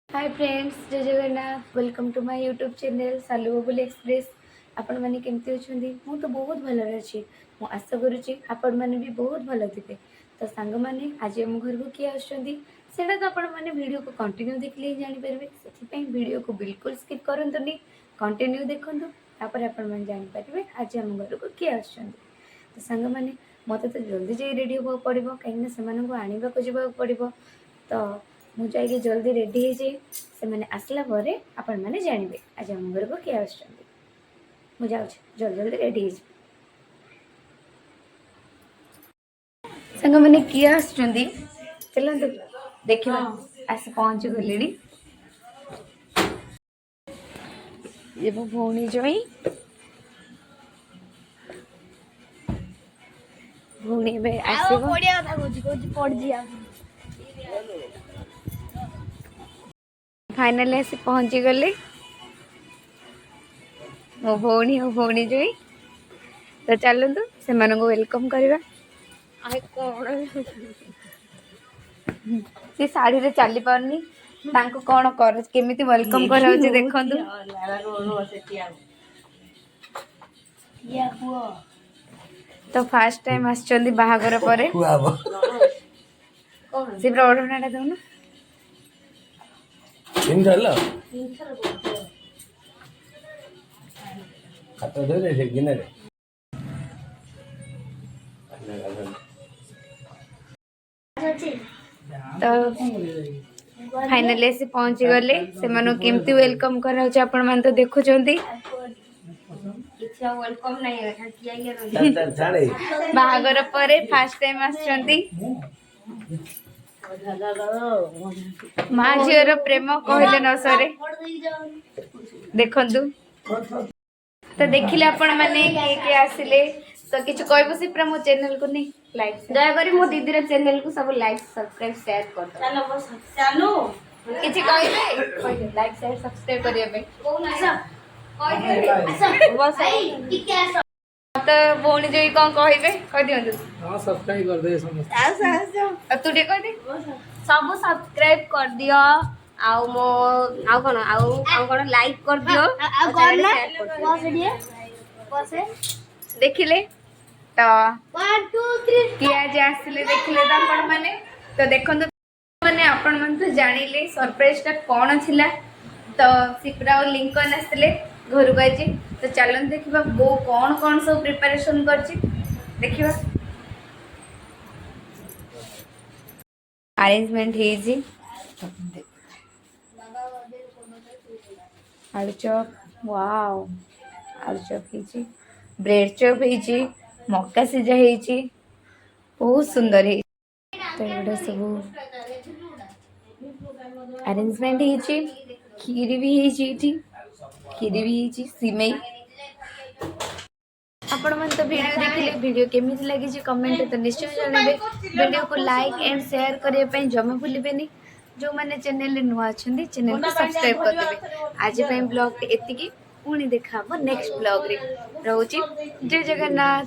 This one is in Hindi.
हाय फ्रेंड्स, जय Jagannath. Welcome to my YouTube channel Salu Babul express. आपण मैंने केमती अच्छा? मु तो बहुत भलरे अच्छी। मु आशा करुच्ची आपण मैंने भी बहुत भल थे। तो सांग मैंने आज आम घर को किए आसा तो आपण मैंने वीडियो को कंटिन्यू देखले ही जानीपारे। से वीडियो को बिल्कुल स्किप करूँ, कंटिन्यू देखूँ, तापर आपण मैंने जानीपारे आज आम घर को किए आस। तो सांग मैंने मत तो जल्दी जा रेडी होगा पड़ो, कहीं से आने को जवाब पड़ो। तो मुझे जल्दी रेडी हो जाए, से मैंने आसला आपण मैंने जानवे आज आम घर को किए आस। जल्दी जल्दी रेडी हो सांग मैंने किए आस। चलते देखा आस पहुँच गले। ये मो भौणी जई भौणी फाइनली आसी पहुँची गले मो भौणी और भौणी जई। तो चलतु से वेलकम करवा। सी साड़ी रे चली पारनी, तांको कौन कर केमिति वेलकम करा देखंतु। तो फर्स्ट टाइम आछंदी बाहागर परे से ओढ़णाटा दउन इंदला खाता दे रे गिने रे। तो फाइनली से पहुंची गले। से मानो केमती वेलकम करा आपण मान तो देखुचंती। बाहागर परे फर्स्ट टाइम आछंती। माँ झीर प्रेम कहले न सरे देखंतु। तो देखिले आपण माने के आसिले तो किछ कहबो से पूरा मो चैनल को नहीं लाइक दया करी मो दीदी रे चैनल को सब लाइक सब्सक्राइब शेयर कर दो। चलो बस चलो किछ कहबे लाइक शेयर सब्सक्राइब करिया बे बस तो भौणी जोई कौन कहबे कह दियंतु। हां सब्सक्राइब कर दे समस्त। तू दे कह दे सब सब्सक्राइब कर दियो। आउ मो आउ कोन लाइक कर दियो आ करना बस देखिले। तो 1 2 3 किया जे आसिले देखिले त आपण माने। तो देखंतु माने आपण मन तो जानिले सरप्राइज ता कोन थिला। तो सिपरा लिंक कन आसिले घर को आज। तो चलन देखिबा बो कौन सब प्रिपरेशन करछि देखिबा। अरेंजमेंट हे जी आलू चॉप, वाओ आलू चॉप हे, ब्रेड चॉप हे, मक्का सिझा हे, बहुत सुंदर हे। तो एटा सब अरेंजमेंट हे। खीर भी हे, खीर भी हे, सिमई। आपण मन तो वीडियो देखिले, वीडियो केमिति लगी कमेंट तो निश्चय जानबे। वीडियो को लाइक एंड शेयर करिया पे जमा भूलिबेनी। जो माने चैनल रे नुआ अछंदी चैनल को सब्सक्राइब कर देबे। आज पे ब्लॉग एतिकी पुणी देखा नेक्स्ट ब्लॉग रे। रहउची जय जगन्नाथ।